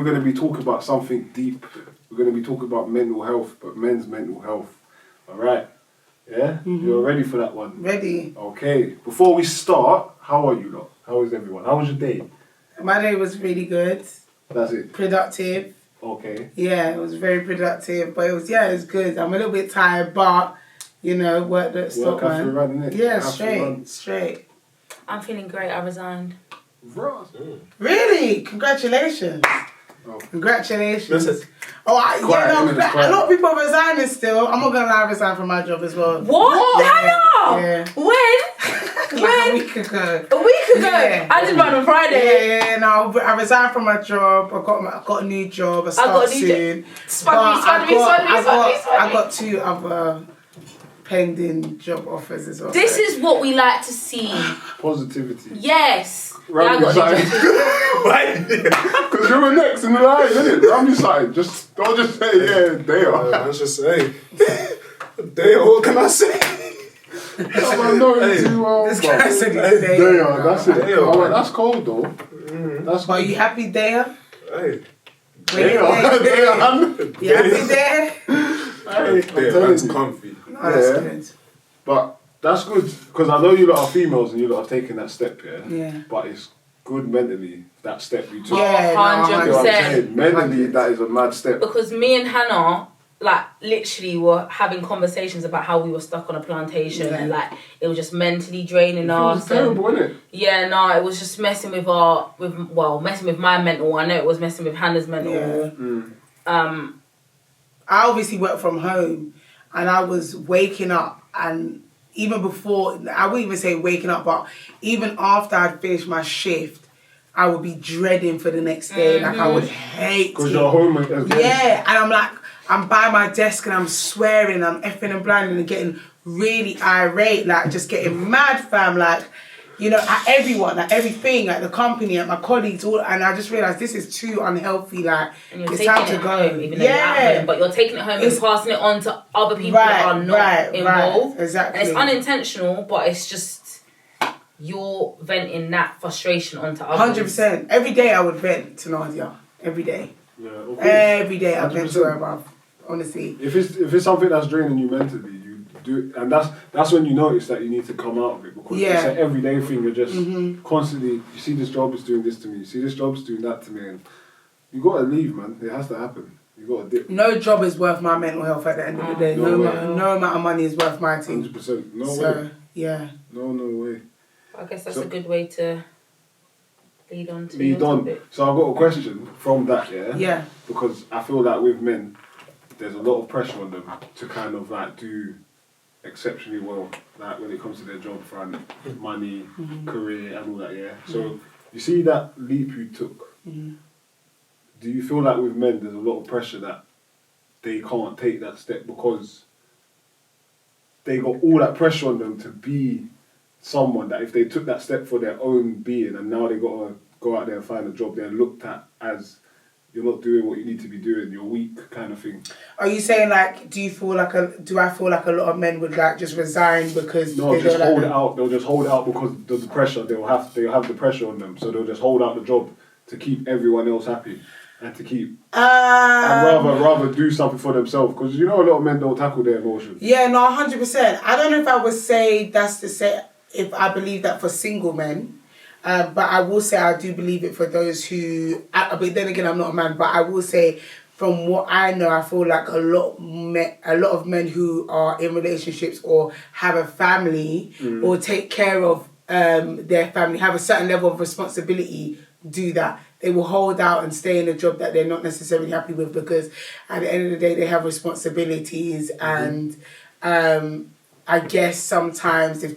we're going to be talking about something deep. We're going to be talking about mental health, but men's mental health. All right? Yeah? Mm-hmm. You're ready for that one? Ready. Okay. Before we start, how are you lot? How is everyone? How was your day? My day was really good. That's it? Productive. Okay. Yeah, it was very productive. But it was good. I'm a little bit tired, but, work that stop, man. After running it. Yeah, straight. I'm feeling great. I resigned. Really? Congratulations. Oh. Congratulations. Listen. A lot of people are resigning still. I'm not going to lie, I resigned from my job as well. What? Yeah. When? A week ago. A week ago? Yeah. I did mine on Friday. Yeah, no, I resigned from my job. I got a new job. I start soon. I got 2 other pending job offers as well. This is what we like to see. Positivity. Yes. Because you're next in the line, isn't it? I'm just like, don't just say, they are. Let's just say, they are, what can I say? This guy said they are, that's it. Alright, that's cold though. That's cold. Are you happy there? Hey. They are. You happy there? That's comfy. That's good. But that's good, because I know you lot are females and you lot have taken that step, yeah. But it's good mentally, that step you took. Yeah, 100%. Mentally, that is a mad step. Because me and Hannah, literally were having conversations about how we were stuck on a plantation and, it was just mentally draining us. It was terrible, wasn't it? Yeah, no, it was just messing with messing with my mental. I know it was messing with Hannah's mental. Yeah. I obviously work from home and I was waking up and even before, I wouldn't even say waking up, but even after I'd finished my shift, I would be dreading for the next day. Mm-hmm. I would hate it. Because you're home again. Yeah, and I'm by my desk and I'm swearing, I'm effing and blinding and getting really irate, just getting mad, fam, at everyone, at everything, at the company, at my colleagues, all, and I just realised this is too unhealthy, and you're it's time to go. Home, even though you're at home, but you're taking it home and passing it on to other people that are not involved. Right, exactly. And it's unintentional, but it's just you're venting that frustration onto others. 100%. Every day I would vent to Nadia. Every day. Yeah, of course. Every day I vent to her, bruv. Honestly. If it's something that's draining you mentally, you do it, and that's when you notice that you need to come out of it, because it's an everyday thing. You're just constantly, you see this job is doing this to me, you see this job is doing that to me, and you gotta leave, man. It has to happen. You gotta dip. No job is worth my mental health at the end of the day. No amount of money is worth my team. 100%. No way. Yeah. No way. I guess that's a good way to lead on to lead on. Topic. So I've got a question from that, Yeah. Because I feel like with men, there's a lot of pressure on them to kind of do exceptionally well, when it comes to their job front, money, career, and all that. Yeah. So you see that leap you took. Do you feel like with men, there's a lot of pressure that they can't take that step because they got all that pressure on them to be someone that if they took that step for their own being, and now they got to go out there and find a job, they're looked at as you're not doing what you need to be doing, you're weak, kind of thing. Are you saying do I feel like a lot of men would just resign because no, just hold it out. They'll just hold it out because of the pressure. They'll have the pressure on them, so they'll just hold out the job to keep everyone else happy and to keep and rather do something for themselves, because a lot of men don't tackle their emotions. Yeah, no, 100%. I don't know if I would say if I believe that for single men. But I will say I do believe it for those who... but then again, I'm not a man, but I will say from what I know, I feel like a lot of men who are in relationships or have a family or take care of their family, have a certain level of responsibility, do that. They will hold out and stay in a job that they're not necessarily happy with, because at the end of the day, they have responsibilities and... I guess sometimes if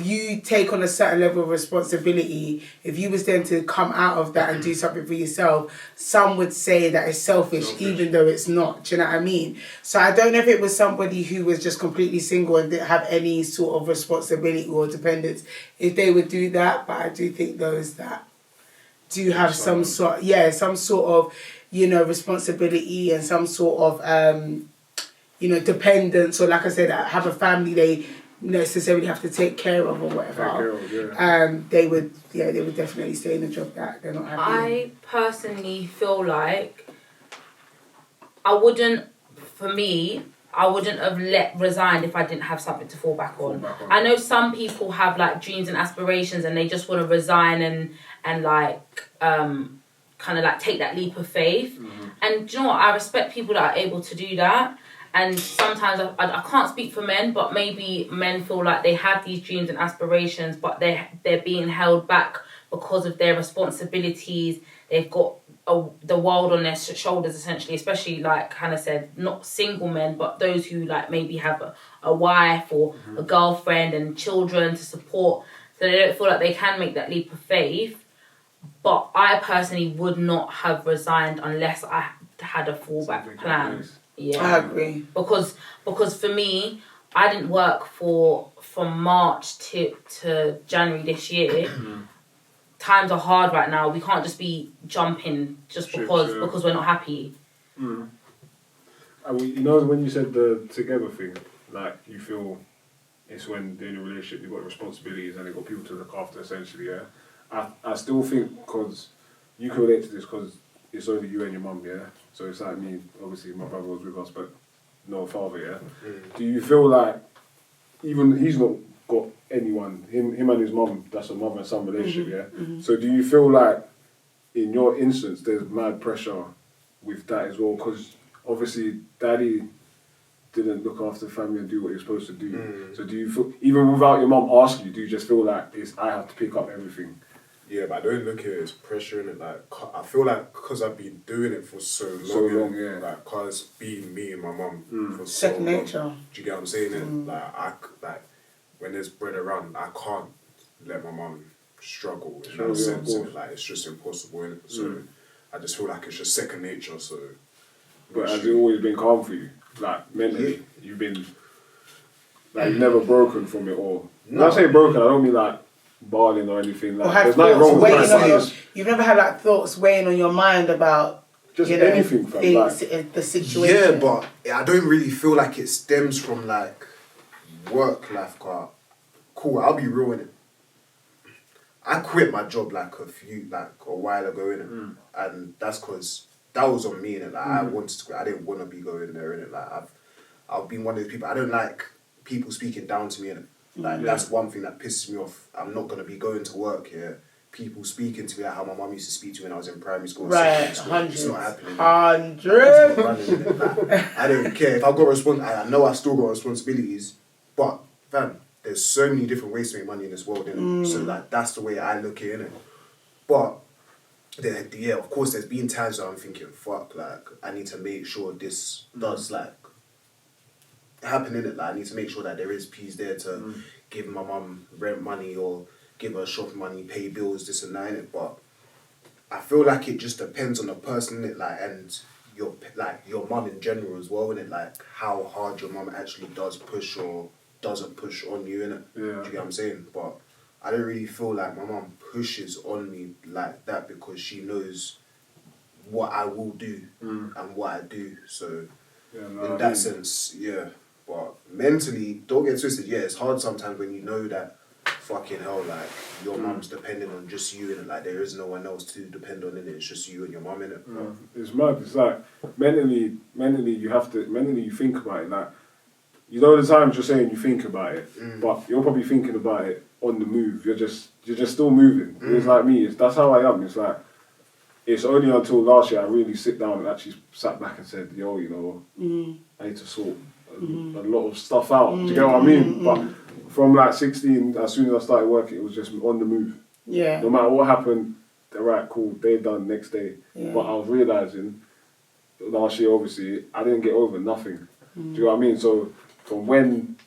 you take on a certain level of responsibility, if you was then to come out of that and do something for yourself, some would say that it's selfish, even though it's not. Do you know what I mean? So I don't know if it was somebody who was just completely single and didn't have any sort of responsibility or dependence, if they would do that. But I do think those that do have some sort of, responsibility and some sort of, dependence, or like I said, have a family, necessarily have to take care of or whatever, Take care of, yeah. they would definitely stay in a job that they're not happy in. I personally feel like I wouldn't have resigned if I didn't have something to fall back on. I know some people have like dreams and aspirations and they just want to resign and like kind of like take that leap of faith. And do you know what? I respect people that are able to do that. And sometimes I can't speak for men, but maybe men feel like they have these dreams and aspirations, but they're being held back because of their responsibilities. They've got the world on their shoulders, essentially, especially like Hannah said, not single men, but those who like maybe have a wife or a girlfriend and children to support, so they don't feel like they can make that leap of faith. But I personally would not have resigned unless I had a fallback plan. Yeah, I agree. Because for me, I didn't work from March to January this year. Times are hard right now. We can't just be jumping just because we're not happy. You know, when you said the together thing, like you feel it's when they're in a relationship, you've got responsibilities and they've got people to look after, essentially, yeah? I still think, because you can relate to this, because it's only you and your mum, yeah? So it's like me, obviously my brother was with us, but no father, yeah? Do you feel like, even he's not got anyone, him and his mum, that's a mother and son relationship, yeah? So do you feel like, in your instance, there's mad pressure with that as well? Because obviously daddy didn't look after the family and do what you're supposed to do. So do you feel, even without your mum asking you, do you just feel like I have to pick up everything? Yeah, but I don't look at it as pressure in it. Like, I feel like because I've been doing it for so long, yeah. like, cause being me and my mum for Second so long. nature. Do you get what I'm saying? Like, when there's bread around, I can't let my mum struggle in that sense. Innit? Like, it's just impossible, innit? So I just feel like it's just second nature. So, but has it always been calm for you? Like, mentally, you've been, like, you've never broken from it, or when I say broken, I don't mean like bawling or anything. Like, Or have there's nothing wrong with that. you've never had like thoughts weighing on your mind about just anything, fam, things, the situation. yeah, but I don't really feel like it stems from like work life. Cool, I'll be real in it. I quit my job like a while ago, innit? And that's because that was on me, innit? Like, I wanted to quit. I didn't want to be going there, innit? Like, I've been one of those people. I don't like people speaking down to me, innit? Like, that's one thing that pisses me off. I'm not going to be going to work here. People speaking to me like how my mum used to speak to me when I was in primary school. Right, It's not happening. 100. Like, I don't care. If I've got I know I still got responsibilities, but fam, there's so many different ways to make money in this world, innit? So like, that's the way I look at it, innit? But yeah, of course, there's been times where I'm thinking, fuck, like, I need to make sure this does like happen, innit? Like, I need to make sure that there is peace there to give my mum rent money or give her shopping money, pay bills, this and that, innit? But I feel like it just depends on the person, innit? Like, and your mum in general as well, innit? Like, how hard your mum actually does push or doesn't push on you, innit? Yeah. Do you get what I'm saying? But I don't really feel like my mum pushes on me like that, because she knows what I will do and what I do. So in that sense, yeah. But mentally, don't get twisted. Yeah, it's hard sometimes when you know that fucking hell, like, your mum's depending on just you, and like, there is no one else to depend on, innit? It's just you and your mum, innit? It's mad. It's like mentally you think about it. Like, you know, the times you're saying you think about it, but you're probably thinking about it on the move. You're just still moving. It's like me. That's how I am. It's like, it's only until last year I really sit down and actually sat back and said, yo, you know, I need to sort a lot of stuff out. Do you get what I mean? But from like 16, as soon as I started working, it was just on the move. Yeah. No matter what happened, right, cool, day done, next day. Yeah. But I was realising last year, obviously, I didn't get over nothing. Do you know what I mean? So from when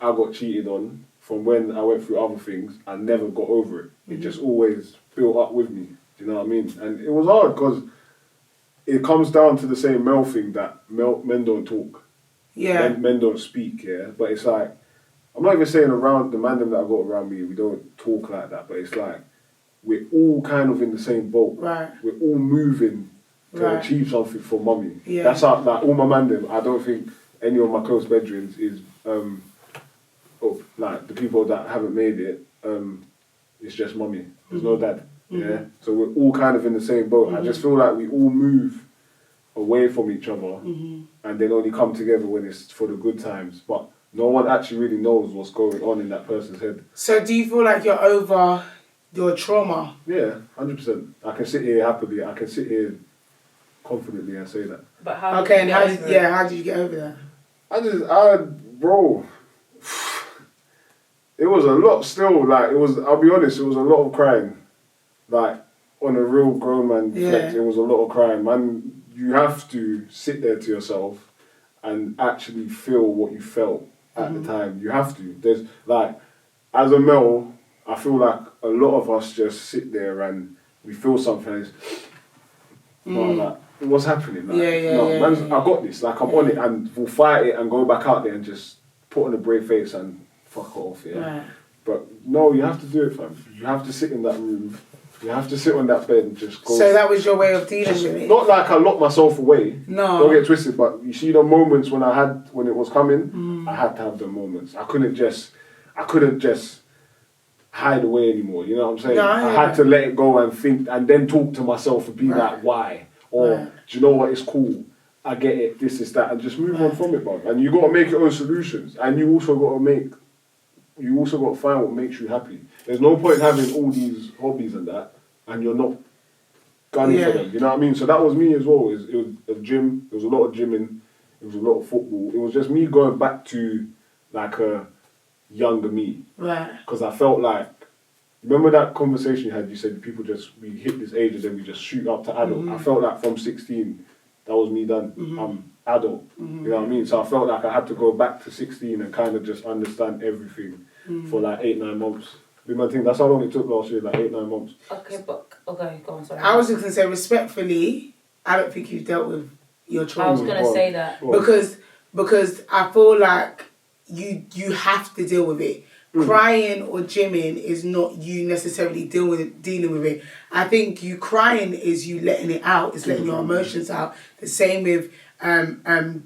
I got cheated on, from when I went through other things, I never got over it. It just always built up with me. Do you know what I mean? And it was hard because it comes down to the same male thing that men don't talk. Yeah. Men don't speak, yeah? But it's like, I'm not even saying around the man that I've got around me, we don't talk like that, but it's like, we're all kind of in the same boat. Right. We're all moving to achieve something for mummy. Yeah. That's how, like, all my man them, I don't think any of my close bedrooms is like the people that haven't made it, it's just mommy. There's no dad. Yeah. So we're all kind of in the same boat. I just feel like we all move away from each other and then only come together when it's for the good times. But no one actually really knows what's going on in that person's head. So do you feel like you're over your trauma? Yeah, 100%. I can sit here happily. I can sit here confidently and say that. But how? Okay, and how did you get over it? how did you get over that? Bro, it was a lot still. Like, I'll be honest, it was a lot of crying. Like, on a real grown man flex, it was a lot of crying. Man, you have to sit there to yourself and actually feel what you felt at the time. You have to. There's, like, as a male, I feel like a lot of us just sit there and we feel something and it's, like, what's happening? Like, I got this. Like, I'm on it, and we'll fight it and go back out there and just put on a brave face and fuck off. Yeah. Right. But no, you have to do it, fam. You have to sit in that room. You have to sit on that bed and just go. So that was your way of dealing with it? Not like I locked myself away. No. Don't get twisted. But you see the moments when it was coming, I had to have the moments. I couldn't just hide away anymore. You know what I'm saying? No, I had to let it go and think, and then talk to myself and be like, why? Or do you know what? It's cool. I get it. This is that, and just move on from it, bro. And you got to make your own solutions, and you also got to find what makes you happy. There's no point having all these hobbies and that, and you're not gunning for them. You know what I mean? So that was me as well. It was a gym. There was a lot of gymming. It was a lot of football. It was just me going back to like a younger me. Right. Because I felt like, remember that conversation you had? You said we hit this age and then we just shoot up to adult. I felt like from 16, that was me done. I'm adult. You know what I mean? So I felt like I had to go back to 16 and kind of just understand everything for like 8-9 months. That's how long it took last year, like 8-9 months. Okay, go on, sorry. I was just going to say, respectfully, I don't think you've dealt with your trauma. I was going to say that. Because I feel like you have to deal with it. Crying or gymming is not you necessarily dealing with it. I think you crying is you letting it out, it's letting your emotions out. The same with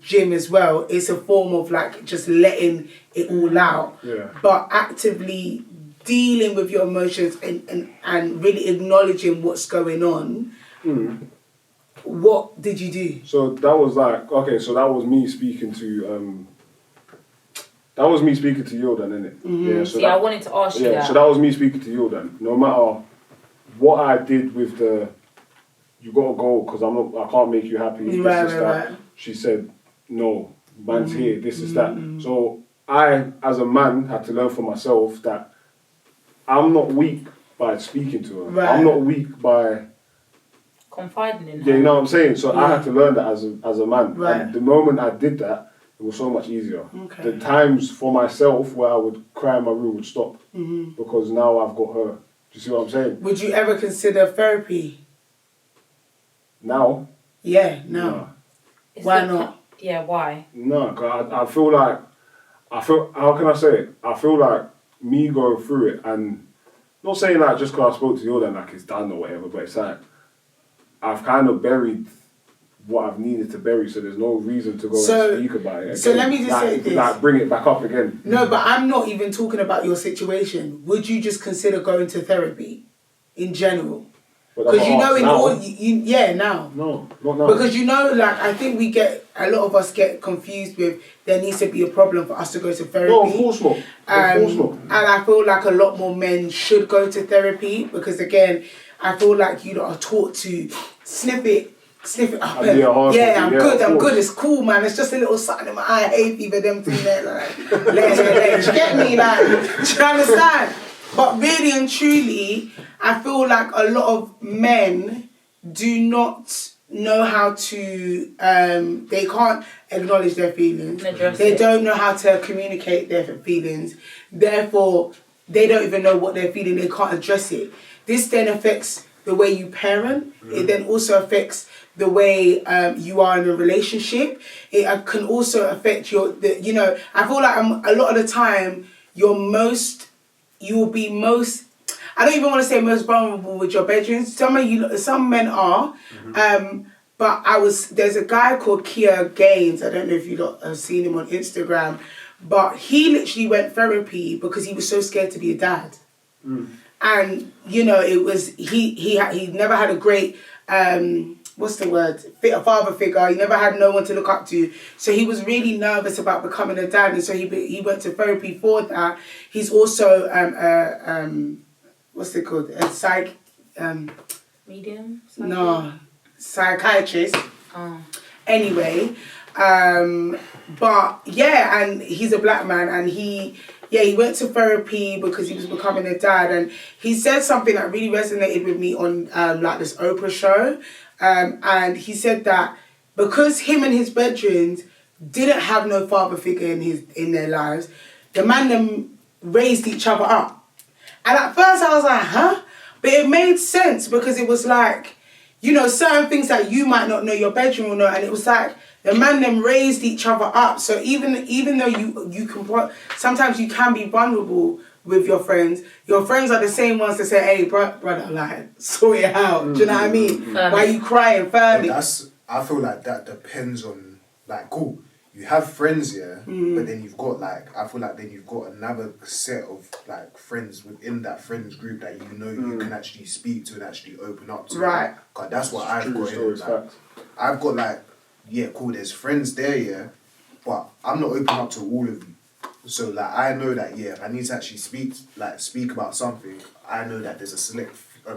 gym as well. It's a form of like just letting it all out. Yeah. But actively dealing with your emotions and really acknowledging what's going on. What did you do? So that was like, okay, so that was me speaking to Yordan, innit? Yeah, so I wanted to ask you that. So that was me speaking to Yordan. No matter what I did with you gotta go because I can't make you happy. Right. She said, no, man's here, this is that. So I, as a man, had to learn for myself that I'm not weak by speaking to her. Right. I'm not weak by confiding in her. Yeah, you know what I'm saying? So I had to learn that as a man. Right. And the moment I did that, it was so much easier. Okay. The times for myself where I would cry in my room would stop because now I've got her. Do you see what I'm saying? Would you ever consider therapy? Now? Yeah, no. Why not? Yeah, why? No, because I feel, how can I say it? I feel like me going through it and not saying that just because I spoke to you then like it's done or whatever, but it's like I've kind of buried what I've needed to bury, so there's no reason to go and speak about it again. So let me just say this. Like, bring it back up again. No, but I'm not even talking about your situation. Would you just consider going to therapy in general? Because you know, now. No, not now. Because you know, like, I think a lot of us get confused with there needs to be a problem for us to go to therapy. No, of course not. Of course not. And I feel like a lot more men should go to therapy because, again, I feel like you are taught to sniff it up. I'm good, it's cool, man. It's just a little something in my eye, hay fever, them thing there, like, legs. You get me? Like, do you understand? But really and truly, I feel like a lot of men do not know how to, they can't acknowledge their feelings. They don't know how to communicate their feelings. Therefore, they don't even know what they're feeling. They can't address it. This then affects the way you parent. It then also affects the way you are in a relationship. It can also affect I feel like a lot of the time, you will be most, I don't even want to say most vulnerable with your bedrooms. Some men are, but there's a guy called Kia Gaines, I don't know if you lot have seen him on Instagram, but he literally went therapy because he was so scared to be a dad. And you know, it was he never had a great what's the word, a father figure. He never had no one to look up to, so he was really nervous about becoming a dad, and so he went to therapy for that. He's also what's it called, a Medium? no, psychiatrist. Oh. Anyway, but yeah, and he's a black man, and he went to therapy because he was becoming a dad, and he said something that really resonated with me on like this Oprah show, and he said that because him and his bedrooms didn't have no father figure in their lives, the man them raised each other up, and at first I was like, huh? But it made sense because it was like, you know, certain things that you might not know, your bedroom will know, and it was like the man them raised each other up. So even though you can, sometimes you can be vulnerable with your friends are the same ones that say, hey, brother, like, sort it out. Do you know what I mean? Why are you crying, family? I feel like that depends on, like, cool, you have friends, yeah, but then you've got, like, I feel like then you've got another set of, like, friends within that friends group that you know you can actually speak to and actually open up to. Right. Because that's what I've got. Facts. I've got, like, yeah, cool, there's friends there, yeah, but I'm not open up to all of you. So, like, I know that, yeah, if I need to actually speak about something, I know that there's a select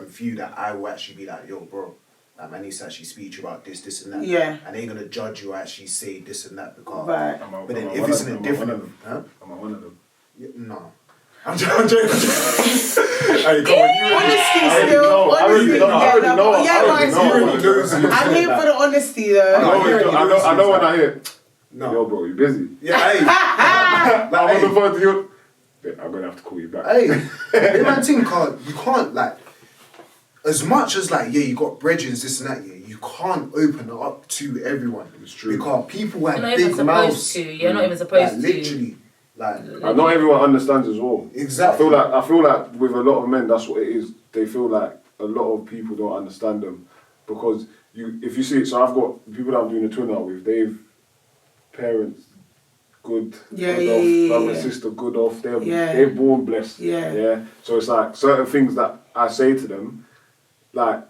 few that I will actually be like, yo, bro, like, I need to actually speak to you about this and that. Yeah. And they ain't going to judge you or actually say this and that because... Right. But then if it's in a different... Am I one of them? Yeah, no. I'm joking. Hey, come on. Honesty I still. already know. I'm here for the honesty though. I know when I hear, No. yo, bro, you busy? Yeah, hey. I'm on the phone to you. Then I'm going to have to call you back. Hey, man, you can't, like, as much as, like, yeah, you got brethrens, this and that, yeah, you can't open it up to everyone. It's true. Because people have You're not big even mouths. supposed to. You're not even supposed like, to. literally. Like, And not everyone understands as well. Exactly. I feel like with a lot of men, that's what it is. They feel like a lot of people don't understand them because if you see it. So I've got people that I'm doing a twin out with. They've parents good, brother and sister good off. They're born blessed. Yeah. So it's like certain things that I say to them, like,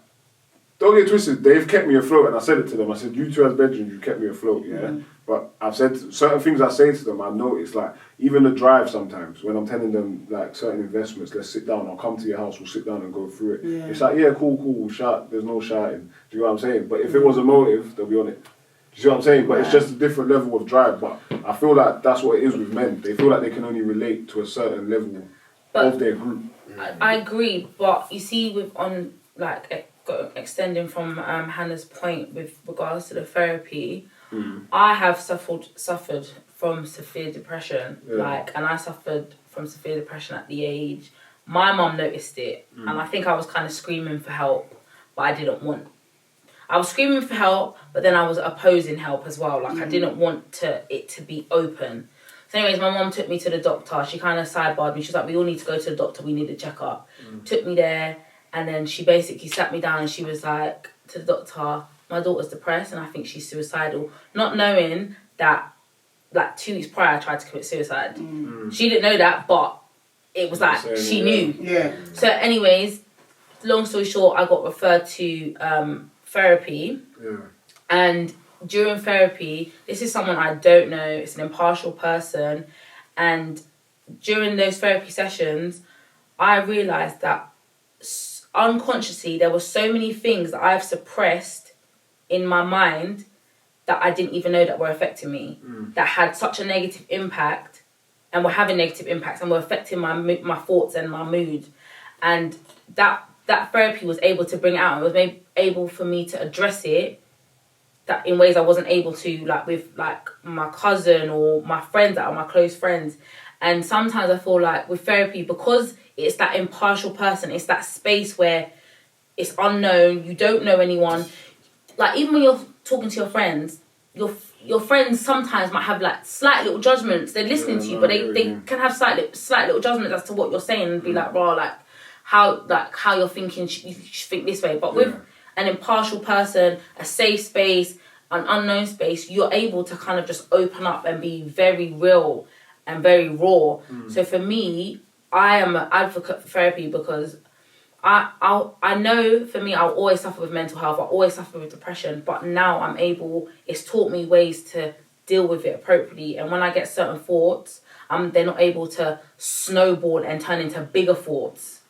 don't get twisted. They've kept me afloat, and I said it to them. I said, "You two as bedrooms, you kept me afloat." Yeah. But I've said certain things I say to them. I notice, like, even the drive sometimes when I'm telling them like certain investments. Let's sit down. I'll come to your house. We'll sit down and go through it. Yeah. It's like, yeah, cool. We'll shout. There's no shouting. Do you know what I'm saying? But if it was a motive, they'll be on it. Do you see what I'm saying? But it's just a different level of drive. But I feel like that's what it is with men. They feel like they can only relate to a certain level of their group. I agree, but you see, extending from Hannah's point with regards to the therapy, I have suffered from severe depression, and I suffered from severe depression at the age. My mum noticed it, and I think I was kind of screaming for help, but I didn't want. I was screaming for help, but then I was opposing help as well. Like I didn't want it to be open. So anyways, my mum took me to the doctor. She kind of sidebarred me. She was like, we all need to go to the doctor. We need a checkup. Took me there. And then she basically sat me down and she was like to the doctor, my daughter's depressed and I think she's suicidal. Not knowing that, like 2 weeks prior, I tried to commit suicide. She didn't know that, but it was like, she knew. Yeah. So anyways, long story short, I got referred to therapy. Yeah. And during therapy, this is someone I don't know. It's an impartial person. And during those therapy sessions, I realised that unconsciously there were so many things that I've suppressed in my mind that I didn't even know that were affecting me, that had such a negative impact and were having negative impacts and were affecting my thoughts and my mood. And that therapy was able to bring it out. It was able for me to address it that in ways I wasn't able to, like with like my cousin or my friends that are my close friends. And sometimes I feel like with therapy, because it's that impartial person, it's that space where it's unknown, you don't know anyone. Like even when you're talking to your friends, your friends sometimes might have like slight little judgments. They're listening to you, but they can have slight little judgments as to what you're saying and be like, raw, like how you're thinking, you should think this way. But with an impartial person, a safe space, an unknown space, you're able to kind of just open up and be very real and very raw. So for me, I am an advocate for therapy because I know for me, I'll always suffer with mental health. I always suffer with depression, but now it's taught me ways to deal with it appropriately. And when I get certain thoughts, they're not able to snowball and turn into bigger thoughts.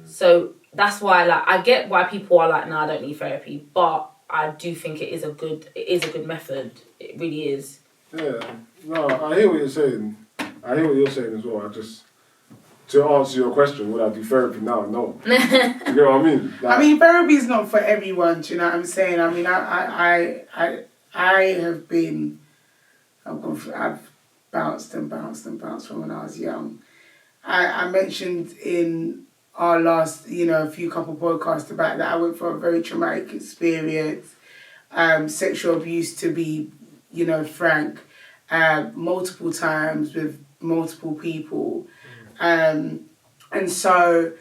So that's why, like, I get why people are like, no, I don't need therapy, but I do think it is a good method. It really is. Yeah, no, I hear what you're saying. I hear what you're saying as well. To answer your question, would I do therapy now? No. You get what I mean? I mean, therapy is not for everyone. Do you know what I'm saying? I mean, I have been, I've bounced and bounced and bounced from when I was young. I mentioned in our last, a few couple podcasts about that I went for a very traumatic experience, sexual abuse to be, frank, multiple times with multiple people. And so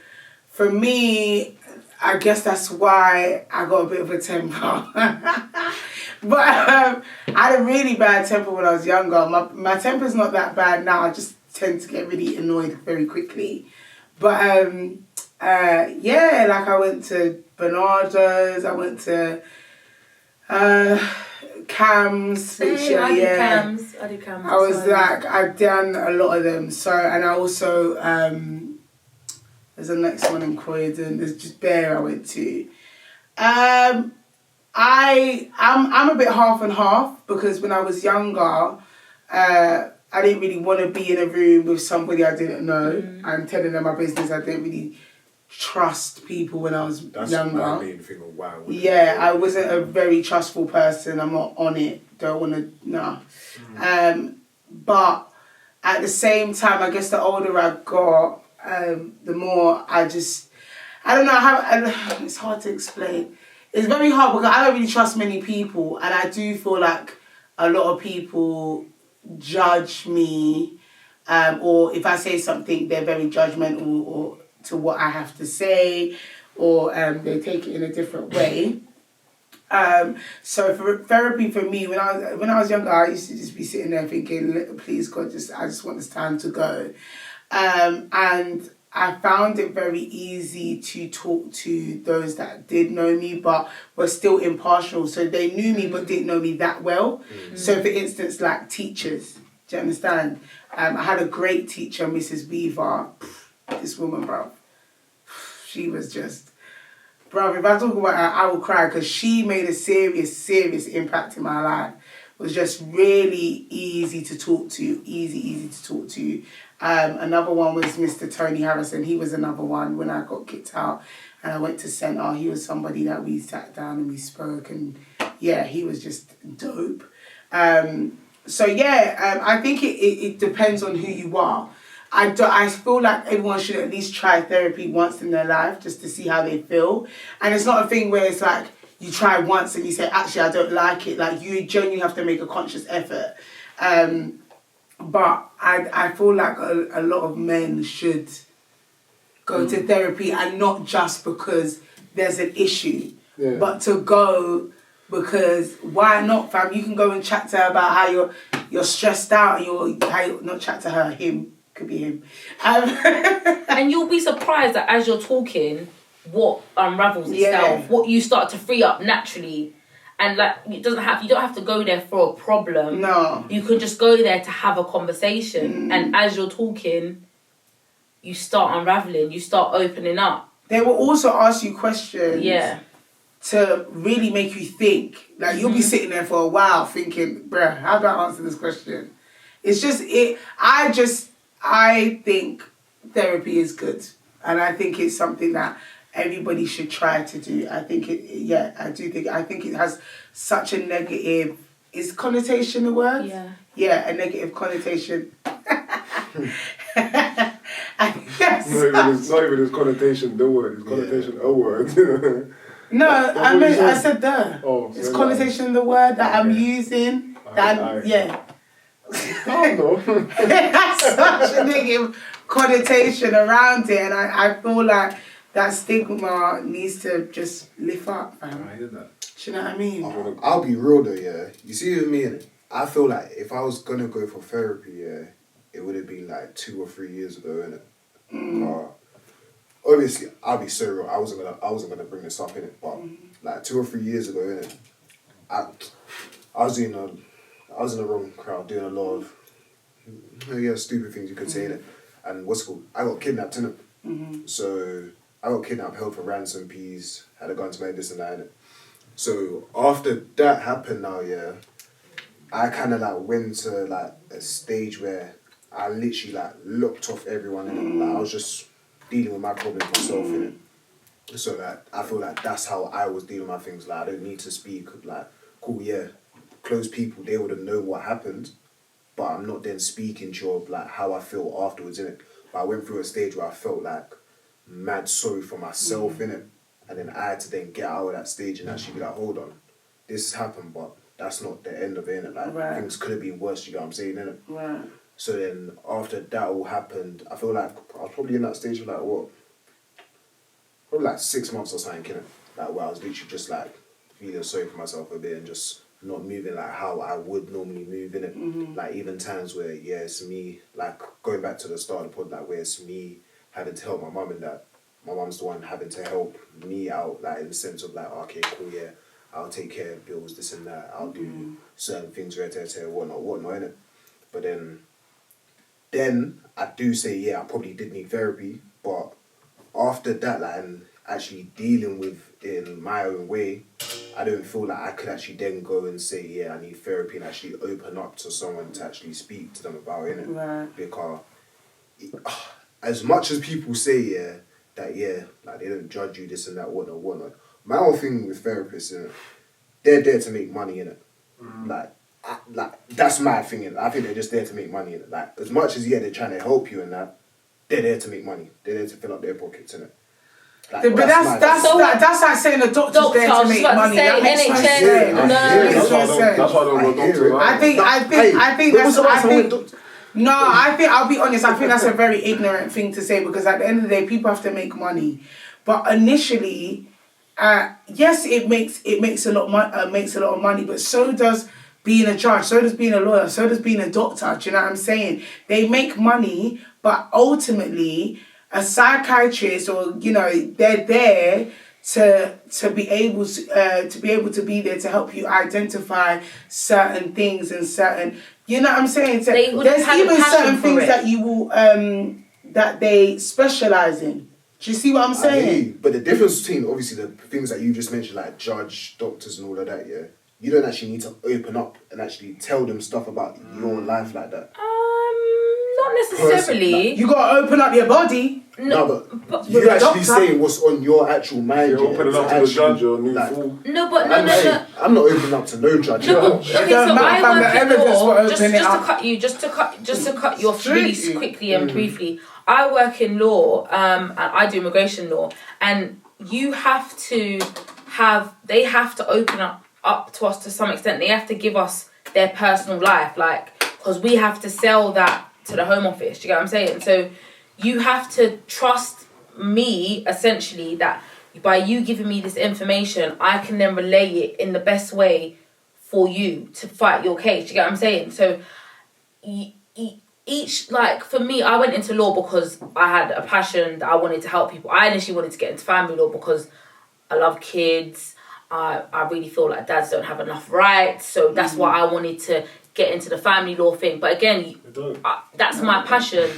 for me, I guess that's why I got a bit of a temper. But I had a really bad temper when I was younger. My temper's not that bad now. I just tend to get really annoyed very quickly. But like I went to Bernardo's, I went to Cams. I do Cams. I was like, I've done a lot of them. So, and I also, there's a next one in Croydon. There's just Bear I went to. I'm a bit half and half because when I was younger, I didn't really want to be in a room with somebody I didn't know and telling them my business. I didn't really trust people when I was younger. That's my main thing of why. Yeah, I wasn't a very trustful person. I'm not on it. Don't want to, no. But at the same time, I guess the older I got, the more I don't know, it's hard to explain. It's very hard because I don't really trust many people, and I do feel like a lot of people judge me, or if I say something, they're very judgmental or to what I have to say, or they take it in a different way. So for therapy for me, when I was younger, I used to just be sitting there thinking, please God, I just want this time to go. And I found it very easy to talk to those that did know me but were still impartial. So they knew me but didn't know me that well. So for instance, like teachers, do you understand? I had a great teacher, Mrs. Weaver. This woman, bro. She was just... Bro, if I talk about her, I will cry because she made a serious, serious impact in my life. It was just really easy to talk to. Easy to talk to. Another one was Mr. Tony Harrison. He was another one when I got kicked out and I went to centre. He was somebody that we sat down and we spoke, and yeah, he was just dope. I think it depends on who you are. I feel like everyone should at least try therapy once in their life just to see how they feel. And it's not a thing where it's like you try once and you say, actually, I don't like it. Like, you genuinely have to make a conscious effort. But I feel like a lot of men should go to therapy, and not just because there's an issue, but to go because why not, fam? You can go and chat to her about how you're stressed out and not chat to her, him. Could be him. And you'll be surprised that as you're talking, what unravels itself, what you start to free up naturally. And like you don't have to go there for a problem. No. You can just go there to have a conversation. And as you're talking, you start unraveling, you start opening up. They will also ask you questions. Yeah. To really make you think. Like you'll be sitting there for a while thinking, bruh, how do I answer this question? It's just I think therapy is good, and I think it's something that everybody should try to do. I think I think it has such a negative, is connotation the word? Yeah, a negative connotation. It's not even his connotation, the word, it's connotation, a word. No, I said the. Oh, it's connotation the word that I'm using. I don't know. It has such a negative connotation around it, and I feel like that stigma needs to just lift up, fam. I hear that. Do you know what I mean? I'll be real though, yeah. You see with me, I feel like if I was gonna go for therapy, it would have been like 2 or 3 years ago, innit? Obviously, I'll be so real. I wasn't gonna bring this up, innit? But like 2 or 3 years ago, innit? I was in the wrong crowd, doing a lot of stupid things you could say, innit? And what's it called? I got kidnapped, innit? So I got kidnapped, held for ransom, peas, had a gun to make this and that, innit? So after that happened now, yeah, I kind of like went to like a stage where I literally like looked off everyone, innit? Like I was just dealing with my problems myself, innit? So like I feel like that's how I was dealing with my things. Like I don't need to speak. Like cool, yeah, close people, they would have known what happened, but I'm not then speaking to you of like how I feel afterwards, innit? But I went through a stage where I felt like mad sorry for myself, innit? And then I had to then get out of that stage and actually be like, hold on, this happened, but that's not the end of it, innit? Like things could have been worse, you get what I'm saying, innit? Right. So then after that all happened, I feel like I was probably in that stage for like what? Probably like 6 months or something, innit? Like where I was literally just like feeling sorry for myself a bit and just not moving like how I would normally move, innit? Like even times where, yeah, it's me, like going back to the start of the pod, like where it's me having to help my mum and that. My mum's the one having to help me out, like in the sense of like, okay, cool, yeah, I'll take care of bills, this and that, I'll do certain things, whatnot, innit? But then I do say, yeah, I probably did need therapy, but after that, like, and actually dealing with it in my own way, I don't feel like I could actually then go and say, yeah, I need therapy and actually open up to someone to actually speak to them about it, innit? Right. Because as much as people say, yeah, that, yeah, like they don't judge you, this and that, whatnot. My whole thing with therapists, innit, they're there to make money, innit? Like, that's my thing, innit? I think they're just there to make money, innit? Like, as much as, yeah, they're trying to help you and that, they're there to make money. They're there to fill up their pockets, innit? Like, But that's like saying the doctor's there to make money. That makes no sense. That's why I don't go doctor. I think no, I think I'll be honest. I think that's a very ignorant thing to say because at the end of the day, people have to make money. But initially, yes, it makes a lot of money. But so does being a judge. So does being a lawyer. So does being a doctor. Do you know what I'm saying? They make money, but ultimately, a psychiatrist or they're there to be able to be there to help you identify certain things and certain. You know what I'm saying? So there's even certain things that you will that they specialize in. Do you see what I'm saying? But the difference between obviously the things that you just mentioned, like judge, doctors, and all of that, yeah, you don't actually need to open up and actually tell them stuff about your life like that. Not necessarily. You gotta open up your body. No, but you actually saying what's on your actual mind. You're opening up to the judge or new fool. No, but no. I'm not opening up to no judge. No, okay, so I work in law. Just to cut you off really quickly and briefly. I work in law, and I do immigration law, and they have to open up to us to some extent. They have to give us their personal life, like, because we have to sell that to the Home Office. Do you get what I'm saying? So you have to trust me, essentially, that by you giving me this information, I can then relay it in the best way for you to fight your case. Do you get what I'm saying? So each, like, for me, I went into law because I had a passion that I wanted to help people. I initially wanted to get into family law because I love kids. I really feel like dads don't have enough rights. So that's why I wanted to get into the family law thing. But again, that's my passion.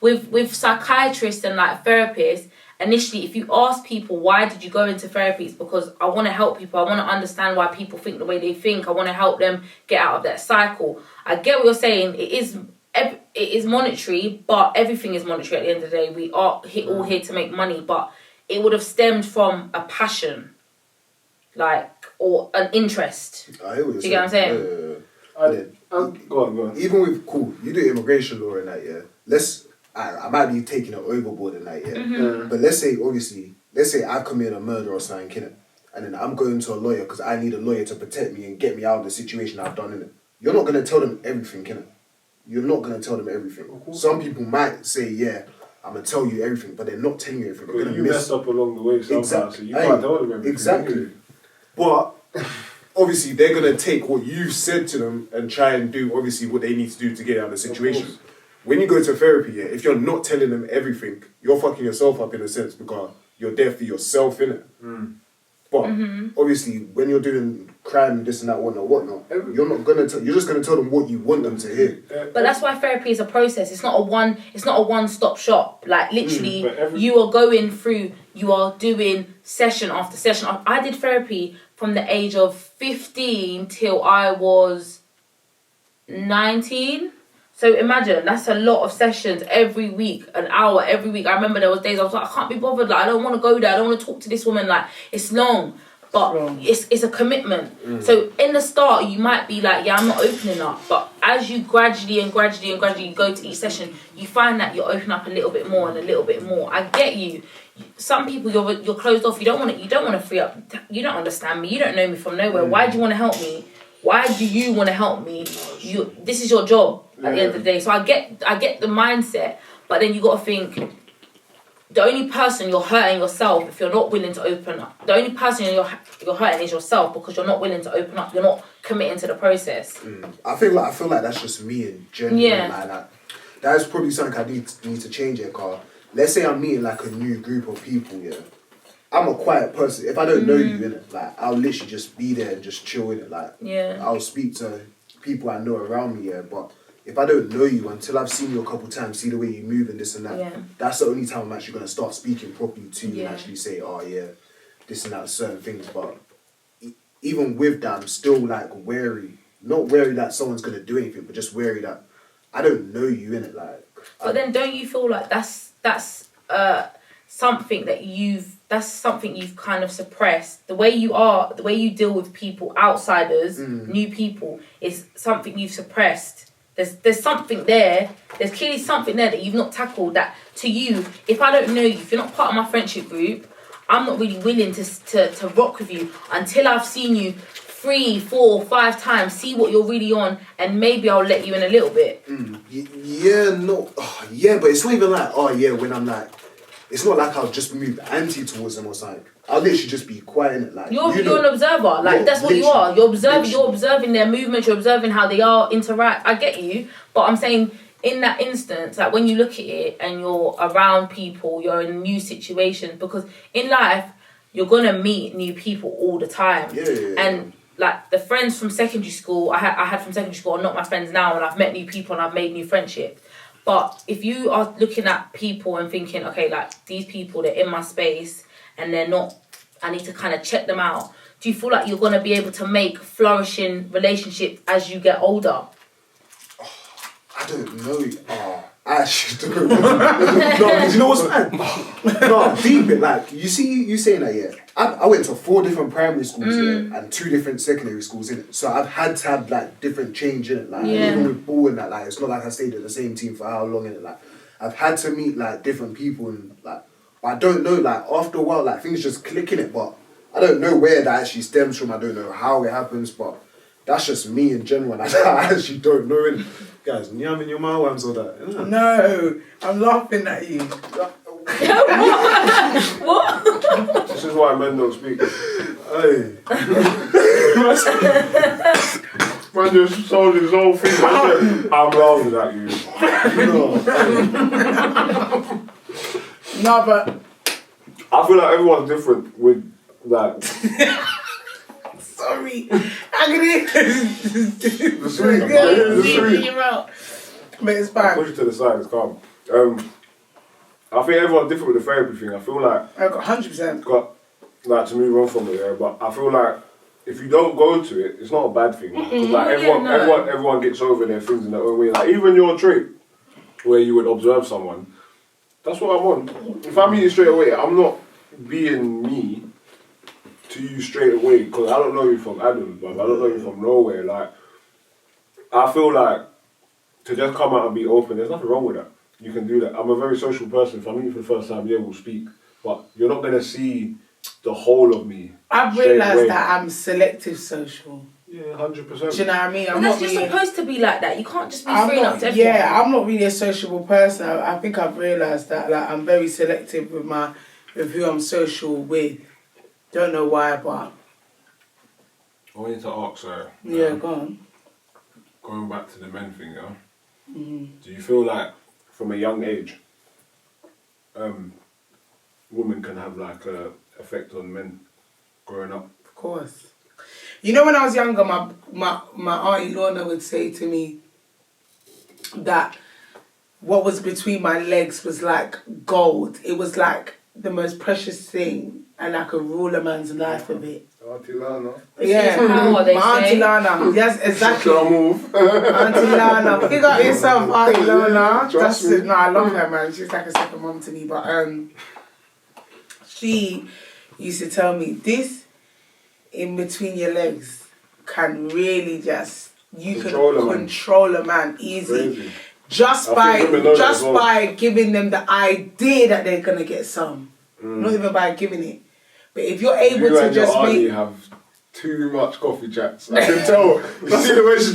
With psychiatrists and like therapists, initially, if you ask people, why did you go into therapy? It's because I want to help people. I want to understand why people think the way they think. I want to help them get out of that cycle. I get what you're saying. It is monetary, but everything is monetary at the end of the day. We are all here to make money, but it would have stemmed from a passion, like, or an interest. I hear what you're saying. Do you get what I'm saying? Go on. Even with, cool, you do immigration law and that, yeah. I might be taking it overboard in that, yeah. But let's say I commit a murder or something, innit? And then I'm going to a lawyer because I need a lawyer to protect me and get me out of the situation I've done, innit? You're not going to tell them everything, innit? You're not going to tell them everything. Some people might say, yeah, I'm going to tell you everything, but they're not telling you everything. But you messed up along the way somehow, so you can't tell them everything. Exactly. But obviously they're going to take what you've said to them and try and do obviously what they need to do to get out of the situation. when you go to therapy, yeah, if you're not telling them everything, you're fucking yourself up in a sense because you're there for yourself, innit? But obviously, when you're doing crime, this and that, whatnot, you're not gonna you're just gonna tell them what you want them to hear. But that's why therapy is a process. It's not a one-stop shop. Like literally, But you are going through. You are doing session after session. I did therapy from the age of 15 till I was 19. So imagine that's a lot of sessions every week, an hour every week. I remember there was days I was like, I can't be bothered. Like I don't want to go there. I don't want to talk to this woman. Like it's long. But it's a commitment. So in the start, you might be like, yeah, I'm not opening up. But as you gradually go to each session, you find that you're opening up a little bit more and a little bit more. I get you. Some people you're closed off. You don't want to free up. You don't understand me. You don't know me from nowhere. Why do you want to help me? Why do you want to help me? This is your job at the end of the day. So I get the mindset, but then you got to think. The only person you're hurting yourself if you're not willing to open up. The only person you're hurting is yourself because you're not willing to open up. You're not committing to the process. I feel like that's just me in general. Like that is probably something I need to change here, Carl. Let's say I'm meeting like a new group of people, yeah. I'm a quiet person. If I don't know you, innit, like I'll literally just be there and just chill in it. Like I'll speak to people I know around me, yeah, but if I don't know you until I've seen you a couple times, see the way you move and this and that, that's the only time I'm actually going to start speaking properly to you and actually say, oh yeah, this and that, certain things. But even with that, I'm still like wary. Not wary that someone's going to do anything, but just wary that I don't know you, innit. Like, but then don't you feel like that's something that you've kind of suppressed? The way you are, the way you deal with people, outsiders, new people, is something you've suppressed. There's something there. There's clearly something there that you've not tackled. That to you, if I don't know you, if you're not part of my friendship group, I'm not really willing to rock with you until I've seen you 3, 4, 5 times, see what you're really on, and maybe I'll let you in a little bit. But it's not even like, when I'm like, it's not like I'll just move anti towards them or something. I'll literally just be quiet in it. Like you're an observer. Like that's what you are. You're observing their movements. You're observing how they are interact. I get you, but I'm saying in that instance, like when you look at it and you're around people, you're in new situations, because in life you're gonna meet new people all the time. And like the friends from secondary school, I had from secondary school are not my friends now, and I've met new people and I've made new friendships. But if you are looking at people and thinking, okay, like these people, they're in my space and they're not, I need to kind of check them out. Do you feel like you're going to be able to make flourishing relationships as you get older? I don't know. I actually don't know. No, you know what's mad? No, deep it. Like, you saying that, yeah. I went to 4 different primary schools, yeah, and 2 different secondary schools, innit? So I've had to have, like, different change, innit? Like, even with ball and that, like, it's not like I stayed at the same team for how long, innit? Like, I've had to meet, like, different people and, like, I don't know, like, after a while, like, things just click in it, but I don't know where that actually stems from. I don't know how it happens, but that's just me in general. I actually don't know it. Guys, nyam in your mouth or that. Yeah. No, I'm laughing at you. What? This is why men don't speak. Hey. Man just told his whole thing. I'm laughing at you. No, but I feel like everyone's different with that. sorry, I can hear The sweet. but it's fine. Push it to the side, it's calm. I think everyone's different with the therapy thing. I feel like I got 100%. got like to move on from it, yeah. But I feel like if you don't go to it, it's not a bad thing. 'Cause, like everyone gets over their things in their own way. Like even your trait, where you would observe someone, that's what I want. If I meet you straight away, I'm not being me to you straight away because I don't know you from Adam, but I don't know you from nowhere. Like I feel like to just come out and be open, there's nothing wrong with that. You can do that. I'm a very social person. If I meet you for the first time, yeah, we'll speak. But you're not gonna see the whole of me. I've realised that I'm selective social. Yeah, 100%. Do you know what I mean? Well, that's just supposed to be like that. You can't just be free up to everyone. Yeah, I'm not really a sociable person. I think I've realised that. Like, I'm very selective with who I'm social with. Don't know why, but I wanted to ask yeah, go on. Going back to the men thing, yeah. Do you feel like from a young age, women can have like a effect on men growing up. Of course. You know, when I was younger, my auntie Lorna would say to me that what was between my legs was like gold. It was like the most precious thing, and I could rule a man's life with it. Auntie Lana. Yeah, Power, they my auntie say. Lana. Yes, exactly. Shall I move? Auntie Lana. Big up yourself, Auntie Lana. Trust That's it. me. No, I love her, man. She's like a second mom to me. But she used to tell me, this in between your legs can really just, you Control can a man. control a man easy. Crazy. Just I think women know that as well. by giving them the idea that they're gonna get some. Not even by giving it. But if you're able You to and your just auntie make have too much coffee chats. I can tell. You see the way she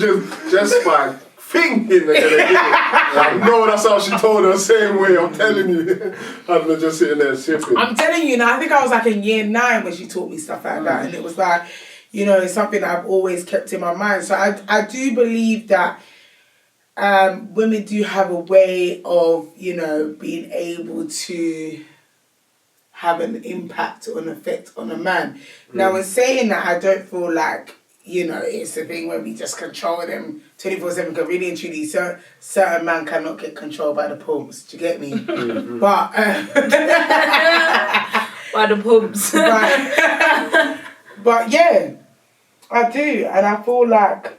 just by thinking they're gonna give it. Like, no, that's how she told her. Same way. I'm telling you. I'm not just sitting there sipping. I'm telling you now, I think I was like in year 9 when she taught me stuff like that, and it was like, you know, it's something that I've always kept in my mind. So I do believe that women do have a way of, you know, being able to have an impact or an effect on a man. Now, in saying that, I don't feel like, you know, it's a thing where we just control them 24/7, because really and truly, certain man cannot get controlled by the pumps. Do you get me? But By the pumps. but yeah, I do, and I feel like,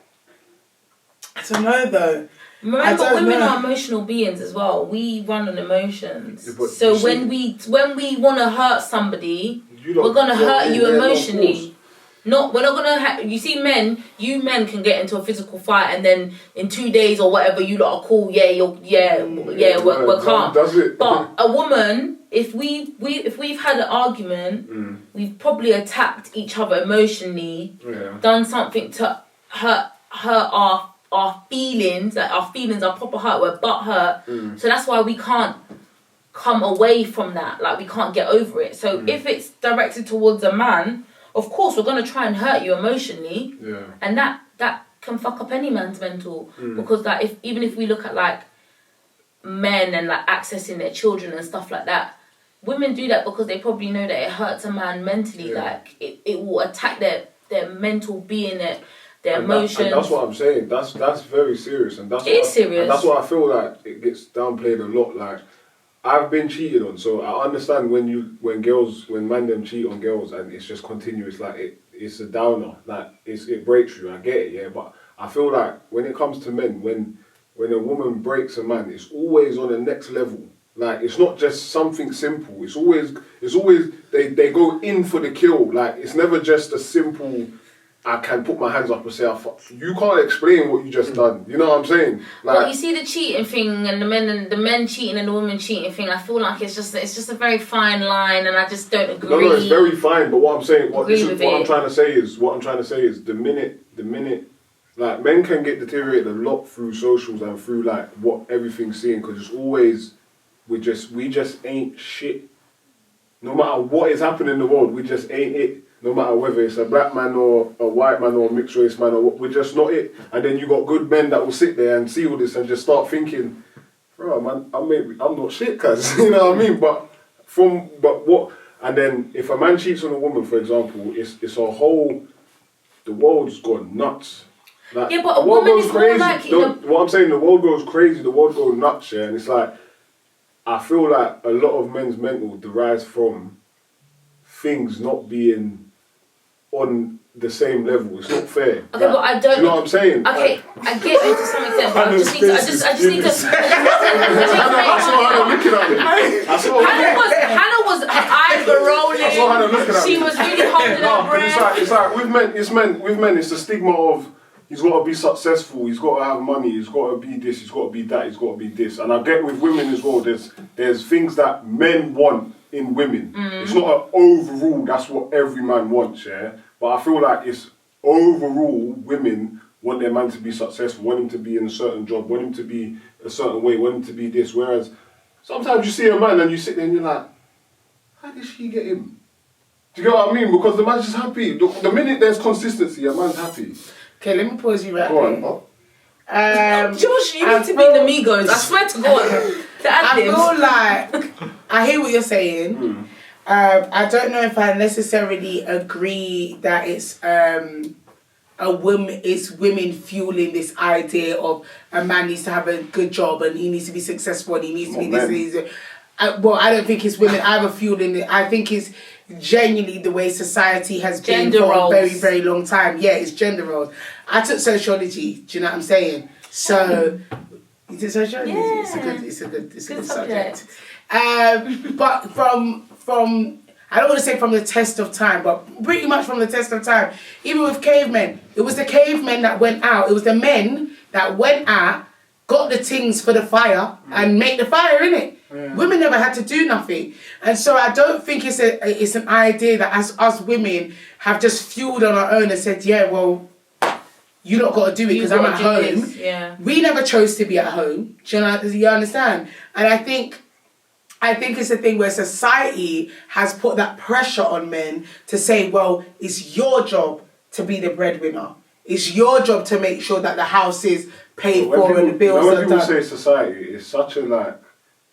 I don't know though. Remember, I don't women know. are emotional beings as well. We run on emotions. Yeah, but So you see- when we want to hurt somebody, You lot- we're gonna hurt you yeah, no, of emotionally. course. We're not gonna. You see, you men can get into a physical fight, and then in 2 days or whatever, you lot are cool. Yeah, we're calm. Does it? But a woman, if we've had an argument, we've probably attacked each other emotionally, Yeah. done something to hurt our feelings. Like our feelings are proper hurt. We're butt hurt. So that's why we can't come away from that. Like we can't get over it. So if it's directed towards a man, of course we're gonna try and hurt you emotionally, Yeah. and that can fuck up any man's mental. Because like even if we look at like men and like accessing their children and stuff like that, women do that because they probably know that it hurts a man mentally. Yeah. Like it will attack their mental being, their And emotions. and that's what I'm saying. That's very serious, and that's It is what serious. And that's what I feel like it gets downplayed a lot. Like I've been cheated on, so I understand when man them cheat on girls and it's just continuous. Like it's a downer. Like it breaks you. I get it, yeah. But I feel like when it comes to men, when a woman breaks a man, it's always on the next level. Like it's not just something simple. It's always they go in for the kill. Like it's never just a simple, I can put my hands up and say, you can't explain what you just done. You know what I'm saying? Like, But you see the cheating thing and the men cheating and the women cheating thing. I feel like it's just a very fine line, and I just don't agree. no, it's very fine. But what I'm saying, what Agree I'm trying to say is, the minute, like men can get deteriorated a lot through socials and through like what everything's seeing, because it's always we just ain't shit. No matter what is happening in the world, we just ain't it. No matter whether it's a black man or a white man or a mixed race man, or we're just not it. And then you got good men that will sit there and see all this and just start thinking, bro, man, I'm not shit, cuz you know what I mean. And then if a man cheats on a woman, for example, it's a whole, the world's gone nuts. Like, Yeah, but a the world woman goes is more crazy. like, What I'm saying, the world goes crazy. The world goes nuts, yeah. And it's like, I feel like a lot of men's mental derives from things not being on the same level. It's not fair. Okay, but I don't. Do you know what I'm saying? Okay, I get you to some extent, but I just need to. I saw Hannah looking at me. I saw Hannah was her eyes were rolling. I saw Hannah looking at me. She was really holding her breath. It's like with men, it's the stigma of he's got to be successful, he's got to have money, he's got to be this, he's got to be that, he's got to be this. And I get with women as well, there's things that men want in women. It's not an overall, that's what every man wants, yeah? But I feel like it's overall women want their man to be successful, want him to be in a certain job, want him to be a certain way, want him to be this. Whereas sometimes you see a man and you sit there and you're like, how did she get him? Do you get what I mean? Because the man's just happy. The minute there's consistency, a man's happy. Okay, let me pause you right Go on. there. Josh, you need to be in the Migos. I swear to God. I feel like I hear what you're saying. I don't know if I necessarily agree that it's women fueling this idea of a man needs to have a good job and he needs to be successful and he needs to be this and he needs to, well, I don't think it's women either fueling it. I think it's genuinely the way society has been Gender for roles. a very, very long time. Yeah, it's gender roles. I took sociology. Do you know what I'm saying? So, you did sociology? Yeah. It's a good Good subject. But from I don't want to say from the test of time, but pretty much from the test of time. Even with cavemen, it was the cavemen that went out. It was the men that went out, got the things for the fire, and make the fire, innit? Yeah. Women never had to do nothing. And so I don't think it's an idea that as us women have just fueled on our own and said, yeah, well, you not got to do it because I'm at home. Yeah. We never chose to be at home. Do you understand? And I think it's a thing where society has put that pressure on men to say, well, it's your job to be the breadwinner. It's your job to make sure that the house is paid for and the bills are done. When people say society, it's such a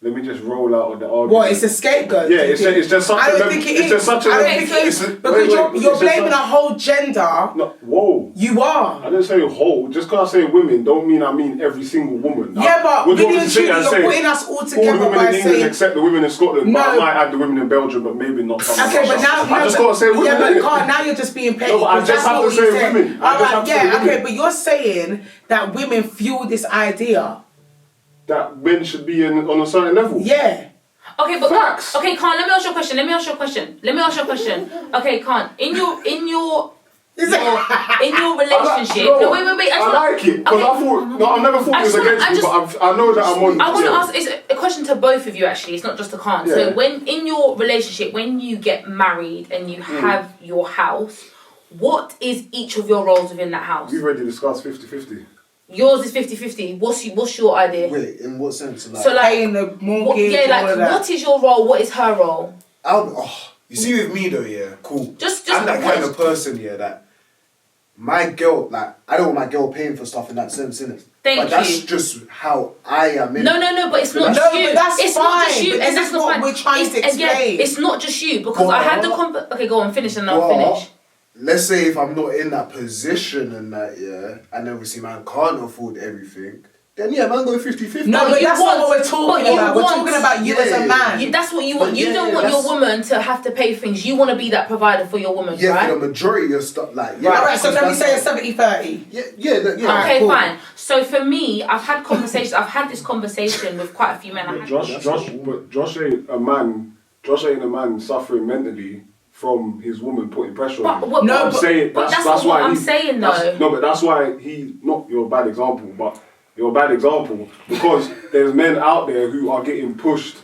let me just roll out on the argument. What, it's a scapegoat? Yeah, it's just such I a... don't think it is. It's just such a... I don't think it is. Because you're blaming a whole gender. No, whoa. You are. I didn't say whole. Just because I say women, don't mean I mean every single woman. Yeah, but Would you really want and to sit truly, and you're say putting us all all together the women by in England saying... except the women in Scotland, No. but I might add the women in Belgium, but maybe not some Okay, but now... I just got to say women. Yeah, but innit? God, now you're just being petty. No, but I because just that's have what to we say said. women. I just have to say Okay, women. but you're saying that women fuel this idea. That men should be on a certain level. Yeah. Okay, but Facts. okay, Khan, let me ask you a question. Okay, Khan, in your relationship. No, wait. I like it because I thought I've never thought it was against me, but I know that I'm on. I want to ask. It's a question to both of you. Actually, it's not just to Khan. Yeah. So, when in your relationship, when you get married and you have your house, what is each of your roles within that house? We've already discussed 50-50. Yours is 50-50. What's your idea? Wait, in what sense? So like paying the mortgage, all of that. what is your role? What is her role? You see with me though, yeah, cool. Just I'm that kind of person, yeah, that my girl, like, I don't want my girl paying for stuff in that sense, innit? But that's just how I am. No, but it's not No, just you. but that's It's fine. not just you, But and this that's is not what fine. we're trying to explain. Again, it's not just you because I had the Okay, go on, finish and I'll finish. Let's say if I'm not in that position and that, yeah, and obviously man can't afford everything, then yeah, man go 50-50. No, but you that's want- not what we're talking but you about. We're want- talking about you as a man. That's what you want. You Yeah, don't yeah, want your that's- woman to have to pay things. You want to be that provider for your woman, Yeah, right? for the majority of stuff, like, yeah. Alright, so let me say a that's- 70-30. Yeah. Okay, cool. fine. So for me, I've had this conversation with quite a few men. But Josh ain't a man. Josh ain't a man suffering mentally from his woman putting pressure on him. No, I'm saying but that's that's what why I'm saying though. No, but that's why he not you're a bad example, but you're a bad example because there's men out there who are getting pushed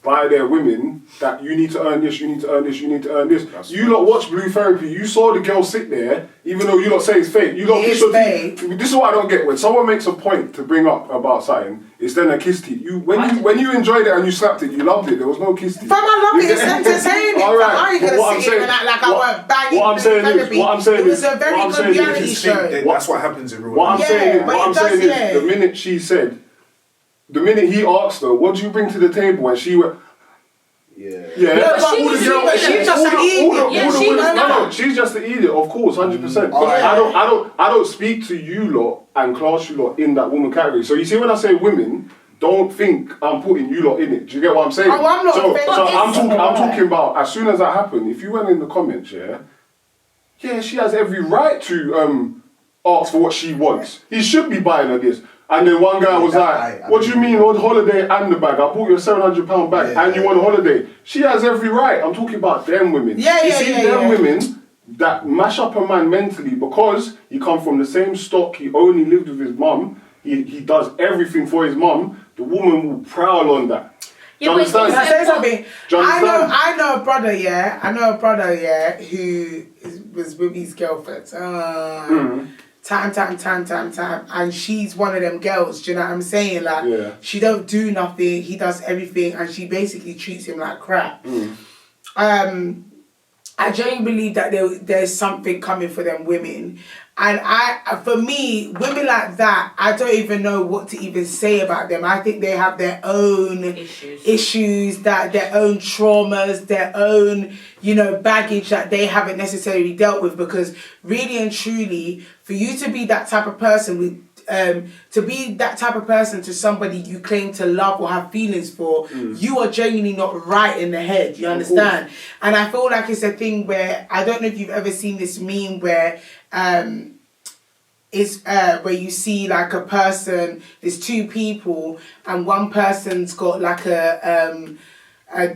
by their women that you need to earn this, you need to earn this, you need to earn this. You lot watch Blue Therapy, you saw the girl sit there, even though you lot say it's fake. You lot It is kiss her fake. teeth. This is what I don't get. When someone makes a point to bring up about something, it's then a kiss teeth. When you enjoyed it and you slapped it, you loved it. There was no kiss teeth. Fam, I love You it. It's get- entertaining. All right. I ain't But what gonna I'm sit here saying- and act like I weren't banging. what I'm saying is- therapy. what I'm saying It was is- a very what I'm good saying is- reality Just think show. that that's what happens in real What I'm life. saying is, but what it I'm does, saying is, yeah. the minute she said, the minute he asked her, "What do you bring to the table?" and she went, Yeah. "Yeah." No, but she all was the girls- just an all the- idiot. all the- Yeah, all the she women- was no, dumb. she's just an idiot, of course, 100%. But Yeah. I don't speak to you lot and class you lot in that woman category. So you see, when I say women, don't think I'm putting you lot in it. Do you get what I'm saying? Oh, I'm not So offended. I'm talking about as soon as that happened. If you went in the comments, yeah, she has every right to ask for what she wants. He should be buying her this. And then one guy was like, "What do you mean on holiday and the bag? I bought you a £700 bag and you want a holiday." She has every right. I'm talking about them women. You see them women that mash up a man mentally because he come from the same stock. He only lived with his mum. He does everything for his mum. The woman will prowl on that. Do you Yeah, but it's understand? Can I say something? Do you understand? I know a brother, who was with his girlfriend. Time. And she's one of them girls, do you know what I'm saying? Like, Yeah. she don't do nothing, he does everything, and she basically treats him like crap. I genuinely believe that there's something coming for them women. And for me, women like that, I don't even know what to even say about them. I think they have their own issues, that their own traumas, their own, baggage that they haven't necessarily dealt with. Because really and truly, for you to be that type of person to somebody you claim to love or have feelings for, you are genuinely not right in the head. You understand? And I feel like it's a thing where, I don't know if you've ever seen this meme where it's where you see like a person, there's two people, and one person's got like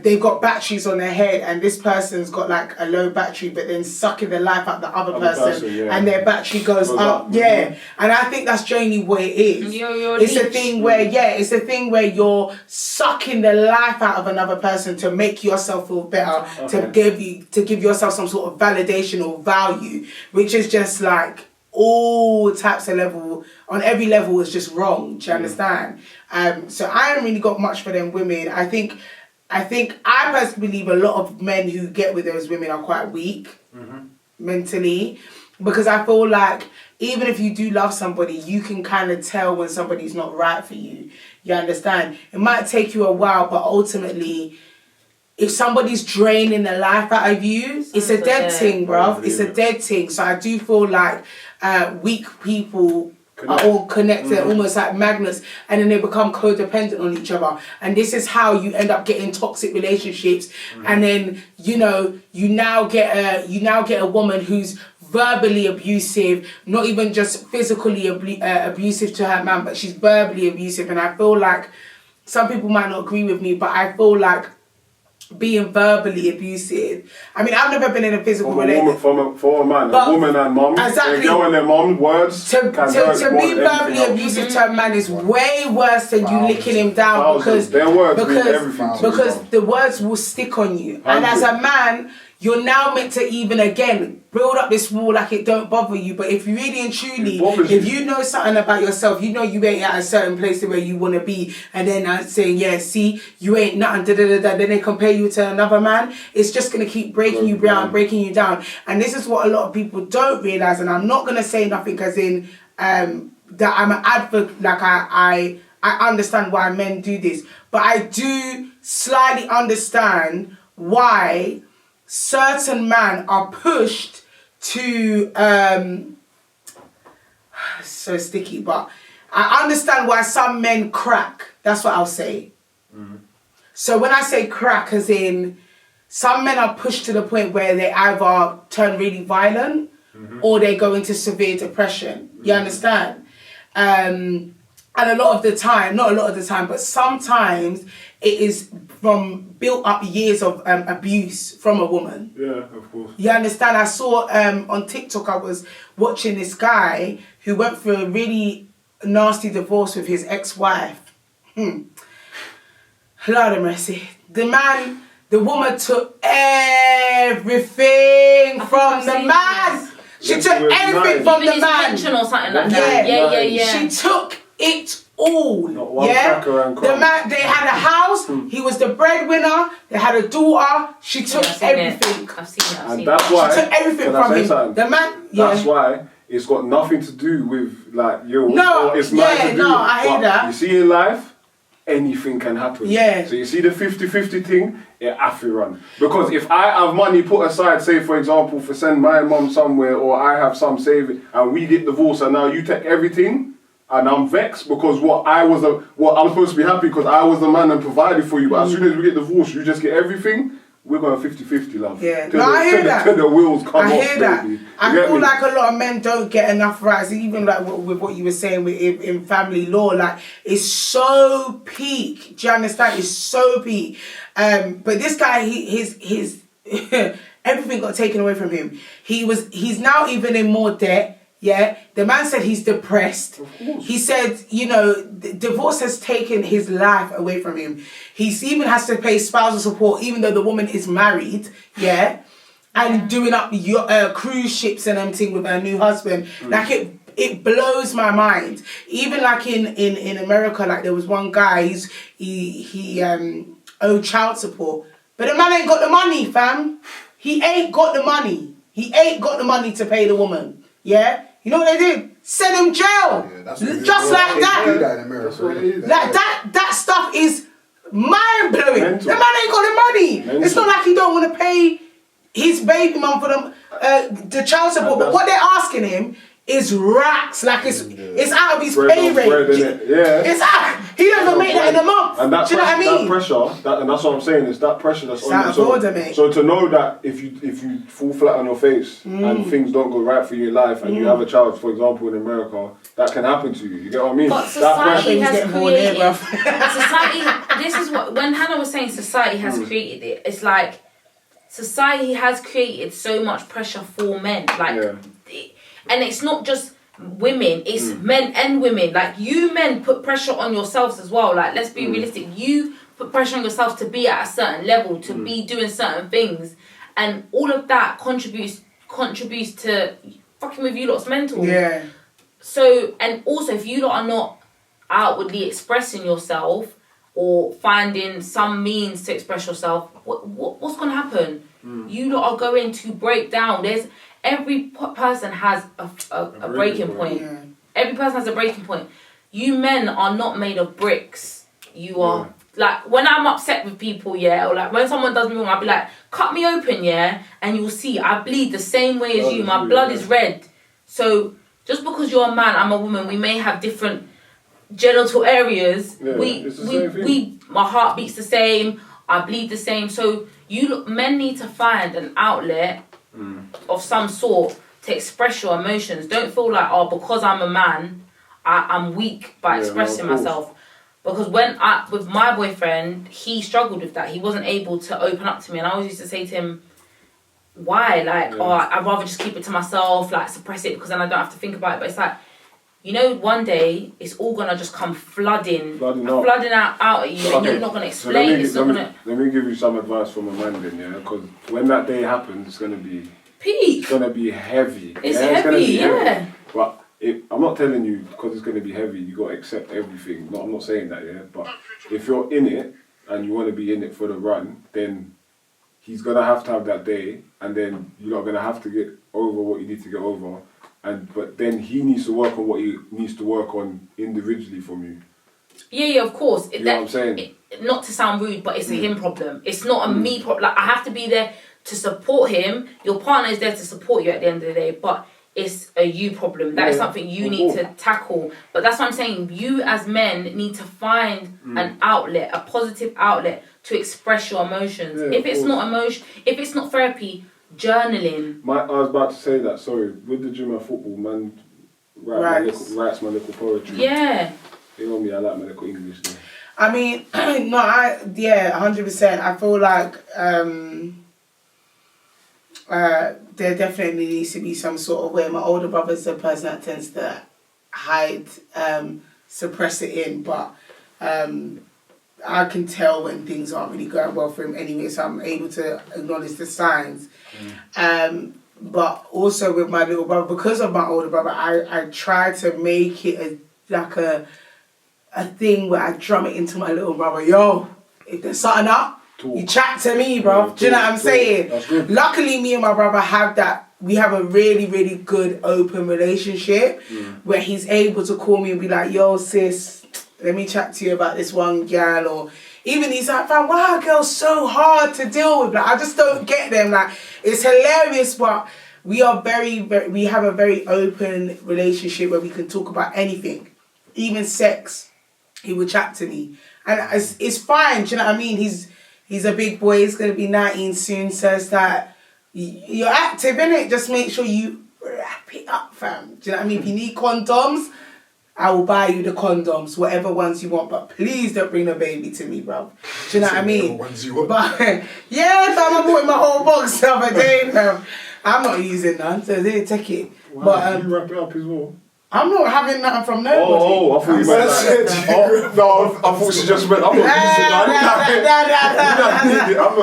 they've got batteries on their head, and this person's got like a low battery, but then sucking the life out the other person, and their battery goes up. And I think that's generally what it is. It's a thing where you're sucking the life out of another person to make yourself feel better, to give yourself some sort of validation or value, which is just like all types of level, on every level is just wrong. Do you understand? So I haven't really got much for them women. I think I personally believe a lot of men who get with those women are quite weak mentally, because I feel like even if you do love somebody, you can kind of tell when somebody's not right for you. You understand? It might take you a while, but ultimately, if somebody's draining the life out of you, it's a dead thing, bruv. It's a dead thing. So I do feel like weak people are all connected, almost like magnets, and then they become codependent on each other. And this is how you end up getting toxic relationships. And then you now get a woman who's verbally abusive, not even just physically abusive to her man, but she's verbally abusive. And I feel like some people might not agree with me, but I feel like being verbally abusive. I mean, I've never been in a physical relationship. For a man, a woman and mom, exactly. A girl and their mom, words to be verbally abusive to a man is way worse than you licking him down, because their words mean everything to because the words will stick on you. And as a man, you're now meant to even again build up this wall like it don't bother you. But if you really and truly, if you know something about yourself, you know you ain't at a certain place where you want to be, and then saying, yeah, see, you ain't nothing, then they compare you to another man, it's just going to keep breaking you down. And this is what a lot of people don't realise, and I'm not going to say nothing as in that I'm an advocate, like I understand why men do this, but I do slightly understand why certain men are pushed to so sticky, but I understand why some men crack. That's what I'll say. So when I say crack, as in some men are pushed to the point where they either turn really violent or they go into severe depression. You understand? And a lot of the time, not a lot of the time, but sometimes it is from built up years of abuse from a woman. Yeah, of course. You understand? I saw on TikTok, I was watching this guy who went through a really nasty divorce with his ex-wife. Lord have mercy. The woman took everything from the man. She took everything from the man. Pension or something like that. Yeah. She took it all. Not one cracker and the man, they had a house. He was the breadwinner. They had a daughter. She took everything. I've seen it. And that's why she took everything from him. The man. That's why it's got nothing to do with like yours. No. It's nothing to do. I hate that. You see in life, anything can happen. Yeah. So you see the 50-50 thing, it have to run. Because if I have money put aside, say for example, for send my mum somewhere, or I have some saving, and we get divorced, and now you take everything, and I'm vexed because I'm supposed to be happy because I was the man and provided for you, but as soon as we get divorced, you just get everything. We're going 50-50, love. Yeah, I hear that. Till the wheels come off, I hear that. baby. I feel like a lot of men don't get enough rights, even like with what you were saying in family law. Like, it's so peak. Do you understand? It's so peak. But this guy, his everything got taken away from him. He's now even in more debt. Yeah, the man said he's depressed. He said, divorce has taken his life away from him. He even has to pay spousal support, even though the woman is married. Yeah, and doing up cruise ships and everything with her new husband. Like it blows my mind. Even like in America, like there was one guy. He owed child support, but the man ain't got the money, fam. he ain't got the money. He ain't got the money to pay the woman. Yeah? You know what they did? Send him jail. Yeah, that's what Just like they that. do that in America. That's what it is. Like that stuff is mind blowing. Mental. The man ain't got the money. Mental. It's not like he don't want to pay his baby mum for the child support. But what they're asking him is racks. Like it's out of his pay rate. Yeah. It's out. He doesn't make that in a month. And that do you know what I mean? That pressure, and that's what I'm saying, is that pressure that's It's on out you. of So, order, mate. so to know that if you fall flat on your face and things don't go right for you in life and you have a child, for example, in America, that can happen to you. You get what I mean? But That society He's has getting bored here, created. bruv. Society. This is what when Hannah was saying. Society has created it. It's like society has created so much pressure for men. Like, and it's not just women. It's men and women. Like you men put pressure on yourselves as well. Like let's be realistic. You put pressure on yourself to be at a certain level, to be doing certain things, and all of that contributes to fucking with you lot's mental. Yeah. So, and also if you lot are not outwardly expressing yourself or finding some means to express yourself, what's going to happen? You lot are going to break down. Every person has a breaking point. Yeah. Every person has a breaking point. You men are not made of bricks. You are like when I'm upset with people, or like when someone does me wrong, I'll be like, cut me open, and you'll see I bleed the same way as you. My blood is red. So just because you're a man, I'm a woman, we may have different genital areas. My heart beats the same. I bleed the same. So men need to find an outlet of some sort to express your emotions. Don't feel like, because I'm a man, I'm weak by expressing myself. Because with my boyfriend, he struggled with that. He wasn't able to open up to me, and I always used to say to him, why? Like, I'd rather just keep it to myself, like suppress it because then I don't have to think about it. But it's like, one day it's all gonna just come flooding out at you, and you're not gonna explain. Let me give you some advice from a man then, because when that day happens, it's gonna be peak. It's gonna be heavy. It's heavy, heavy. But I'm not telling you because it's gonna be heavy. You gotta accept everything. No, I'm not saying that, But if you're in it and you want to be in it for the run, then he's gonna have to have that day, and then you're gonna have to get over what you need to get over. But then he needs to work on what he needs to work on individually from you. Yeah, of course. You know what I'm saying? Not to sound rude, but it's a him problem. It's not a me problem. Like, I have to be there to support him. Your partner is there to support you at the end of the day, but it's a you problem. That is something you need to tackle. But that's what I'm saying. You as men need to find an outlet, a positive outlet to express your emotions. Yeah, if it's not therapy, journaling. I was about to say that, sorry. With the gym and football, man writes my little poetry. Yeah. You know me, I like my little English though. I mean, 100%. I feel like there definitely needs to be some sort of way. My older brother's the person that tends to hide, suppress it in, but I can tell when things aren't really going well for him anyway, so I'm able to acknowledge the signs. But also with my little brother, because of my older brother, I try to make it a thing where I drum it into my little brother. Yo, if there's something up, you chat to me, bro. Do you know what I'm saying? That's good. Luckily, me and my brother have that. We have a really, really good open relationship where he's able to call me and be like, yo, sis, let me chat to you about this one gal. Or even he's like, fam, why are girls so hard to deal with? Like, I just don't get them. Like, it's hilarious, but we are we have a very open relationship where we can talk about anything, even sex. He would chat to me, and it's fine. Do you know what I mean? He's a big boy. He's gonna be 19 soon. Says that you're active, innit? Just make sure you wrap it up, fam. Do you know what I mean? If you need condoms, I will buy you the condoms, whatever ones you want, but please don't bring the baby to me, bro. Do you know what I mean? Ones you want. But yeah, fam, I bought my whole box the other day, fam. I'm not using none, so they take it. Wow, But you wrap it up as well. I'm not having nothing from nobody. I thought you meant no, I thought she just meant I'm not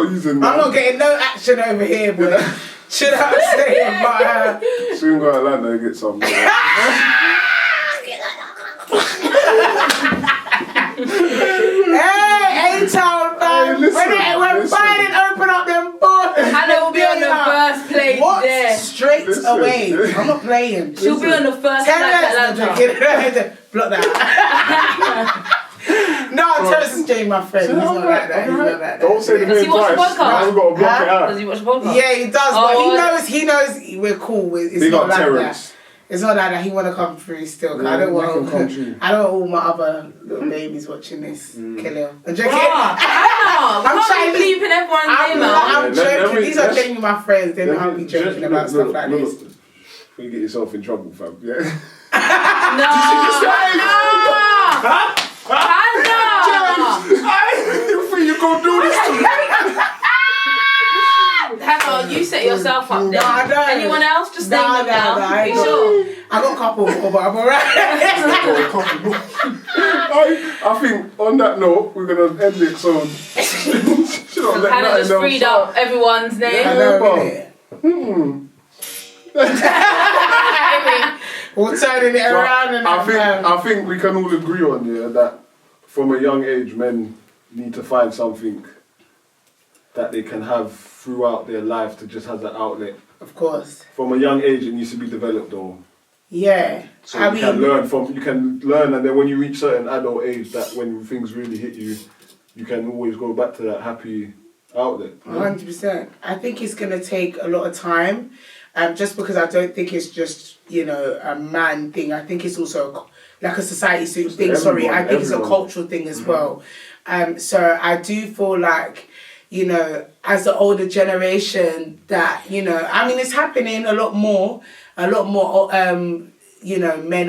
using that. I'm not getting no action over here, boy. Should I say? But soon go to Atlanta and get some. hey, A-Town, fam. Hey, listen, when Biden open up them borders, Hannah will be on the away. I'm not playing. She'll be on the first Terrence, flight to Atlanta. block that. No, Terrence is Jay, my friend. He's not like that. He's not like that. Don't say the Does he name watch the twice. podcast? Now we've got to block it out. Does he watch the podcast? Yeah, he does, Oh, but he knows we're cool. It's Big not up like Terrence. that. It's not like that. He want to come through still. 'Cause I don't Yeah, he can want. come through. I don't want all my other little babies watching this. Kill him. I'm joking. I'm I'm trying trying- bleeping everyone's I'm, name out. I'm Yeah, let joking. me- These are let's- genuinely my friends. They're not be joking about stuff like this. You get yourself in trouble, fam. Yeah. No. You think you gonna do this to me? Hang on, you set yourself up there. No, I don't. Anyone else? Just name No, them down. I Are you don't. sure? I got a couple more, but I'm alright. I think on that note, we're gonna end it soon. Should have let Hannah nothing just else freed out. up everyone's name. I know, innit? We're turning it So around and I think we can all agree on that from a young age, men need to find something that they can have throughout their life to just have that outlet. of course. From a young age, it needs to be developed, though. Yeah. So I you can mean, learn, and then when you reach certain adult age, that when things really hit you, you can always go back to that happy outlet. 100%. I think it's going to take a lot of time, just because I don't think it's just, a man thing. I think it's also like a society thing. Sorry, I think it's a cultural thing as well. So I do feel like, as the older generation that, I mean, it's happening a lot more, men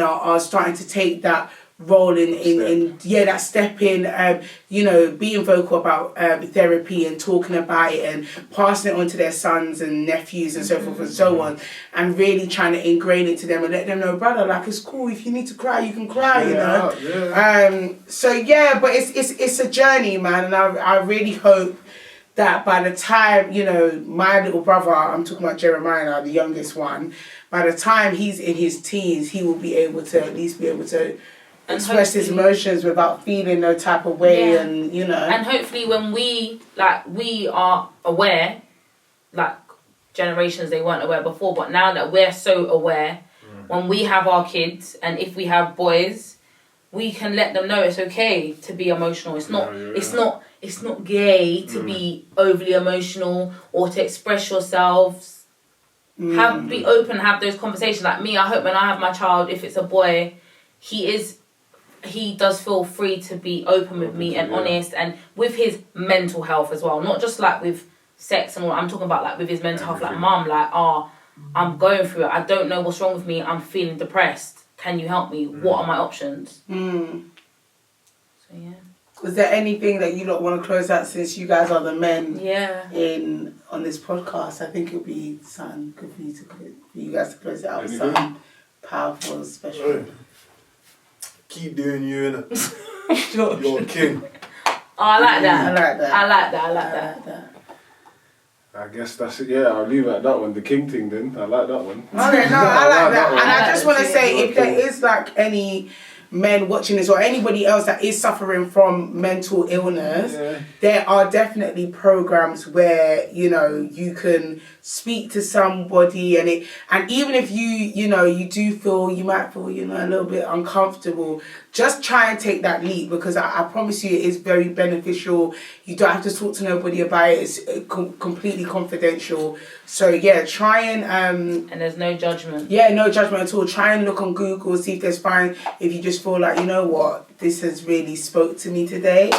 are starting to take that role in that step in, being vocal about therapy and talking about it and passing it on to their sons and nephews and so forth and so on, and really trying to ingrain it to them and let them know, brother, like, it's cool, if you need to cry, you can cry, but it's a journey, man, and I really hope that by the time, my little brother, I'm talking about Jeremiah, the youngest one, by the time he's in his teens, he will be able to at least be able to express his emotions without feeling no type of way, and And hopefully when we are aware, like generations they weren't aware before, but now that we're so aware, when we have our kids and if we have boys, we can let them know it's okay to be emotional. It's not gay to be overly emotional or to express yourselves. Be open, have those conversations. Like me, I hope when I have my child, if it's a boy, he does feel free to be open with me and honest, and with his mental health as well. Not just like with sex and all. I'm talking about like with his mental health. Like, mum, like, I'm going through it. I don't know what's wrong with me. I'm feeling depressed. Can you help me? What are my options? So yeah. Was there anything that you lot want to close out, since you guys are the men on this podcast? I think it would be something good for you guys to close it out with something powerful, special. Keep doing you, innit? You're a king. Oh, I like that. I like that. I guess that's it. Yeah, I'll leave it at that one. The king thing, then. I like that one. Okay, no, I like that. one. And I just want to say, if there Okay. is like any men watching this or anybody else that is suffering from mental illness, there are definitely programs where you can speak to somebody, and even if you might feel a little bit uncomfortable, just try and take that leap, because I promise you it is very beneficial. You don't have to talk to nobody about it. It's completely confidential. So yeah, try and there's no judgment. Yeah, no judgment at all. Try and look on Google, see if there's if you just feel like, this has really spoke to me today.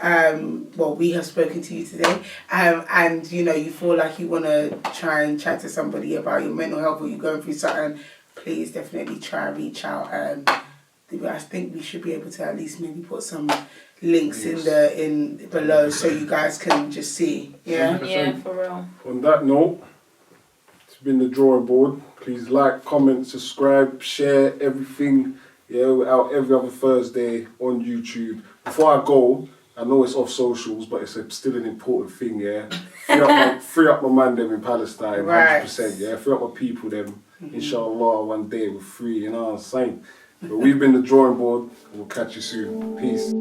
We have spoken to you today. And you feel like you want to try and chat to somebody about your mental health or you're going through something, please definitely try and reach out. I think we should be able to at least maybe put some links in below so you guys can just see. Yeah? Yeah, for real. On that note, it's been the drawing board. Please like, comment, subscribe, share everything. Yeah, we're out every other Thursday on YouTube. Before I go, I know it's off socials, but it's still an important thing, yeah? Free up my man them in Palestine, 100%, yeah? Free up my people them. Inshallah, one day we're free, you know what I'm saying? But we've been the drawing board, and we'll catch you soon. Peace.